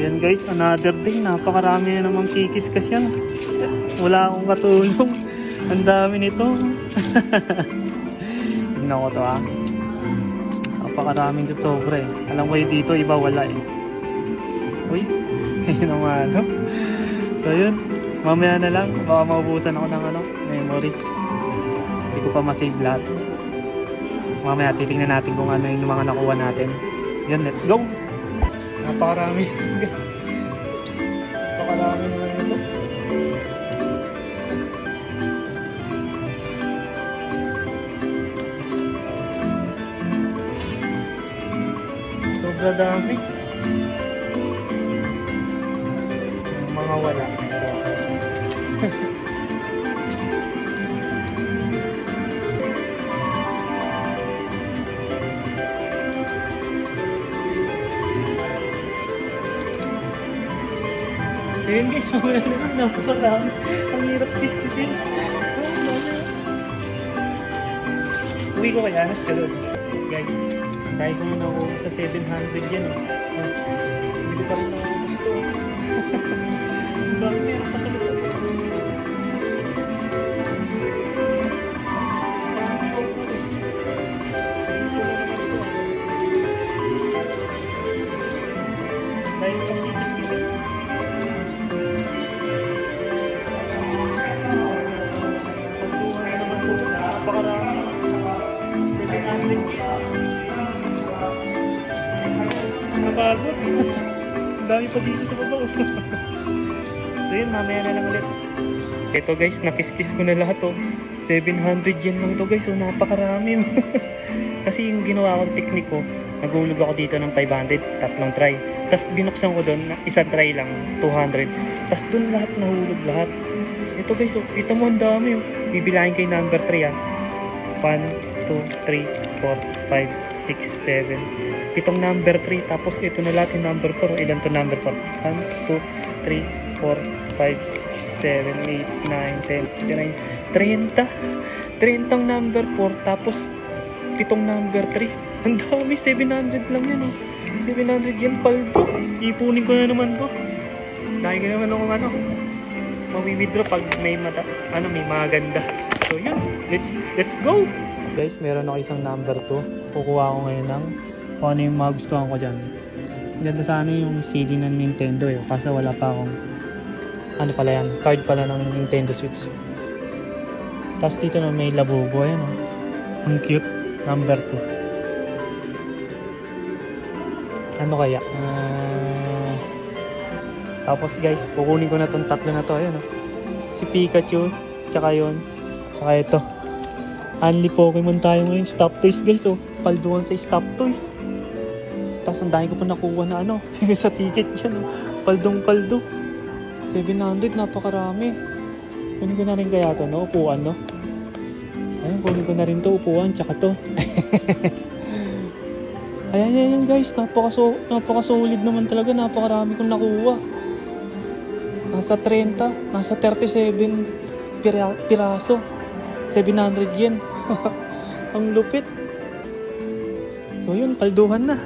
Ayan guys, another day. Napakarami na namang kikis yan. Wala akong katulong. Ang dami nito. Tignan ko to Napakaraming dito sobra eh. Alam ko dito, iba wala eh. Uy, ayun naman So yun, mamaya na lang. Baka maubusan ako ng memory. Hindi ko pa masave lahat. Mamaya titingnan natin kung ano yung mga nakuha natin. Yan, let's go! Napakarami. Napakarami naman ito. Sobra dami. Yung mga wala. So yun guys, mamaya naman napakarami. Ang hirap kiskisin. Uwi ko kay Anas ka doon. Guys, tayo ko muna ako sa 700 yan Hindi ko pa rin ako gusto. Ang dami meron pa sa loob. Parang soap na guys. Dahil itong kikiskisin. Napakarami. 700 napagod. Ang dami pa dito sa baba. So yun, mamaya na lang ulit. Ito guys, nakiskis ko na lahat 700 yen lang to guys. So napakarami. Kasi yung ginawa kong teknik ko, nagulog ako dito ng 500, tatlong try. Tapos binuksan ko doon, isang try lang, 200. Tapos doon lahat nahulog lahat. Ito guys, ito mo ang dami. Bibilahin kay number 3 1, 2, 3, 4, 5, 6, 7. Pitong number 3. Tapos ito na lahat yung number 4. Ilan to number 4? 1, 2, 3, 4, 5, 6, 7, 8, 9, 10, 11, 30. 30 ang number 4. Tapos pitong number 3. Ang dami. 700 lang yan 700 yan paldo. Ipunin ko na naman to. Dahil ka naman ako mawi-withdraw pag may may maganda. So yun, let's go! Guys, meron ako isang number 2. Kukuha ko ngayon ng kung ano yung magustuhan ko dyan. Ganda sana yung CD ng Nintendo kasi wala pa akong pala yan, card pala ng Nintendo Switch. Tapos dito na may labubo, ayan ang cute, number 2. Ano kaya? Tapos guys, kukunin ko na tong tatlo na to, ayan si Pikachu, tsaka yun, tsaka ito. Only Pokemon tayo ngayon. Stop toys guys palduan sa stop toys. Tapos ang dahil ko pa nakuha na sa ticket dyan paldong paldo 700, napakarami. Kunin ko na rin kaya to upuan ayun, kunin ko na rin to upuan tsaka to. ayan guys, napakasolid naman talaga. Napakarami kong nakuha. Nasa 30, nasa 37 piraso, 700 yen. Ang lupit. So yun, palduhan na.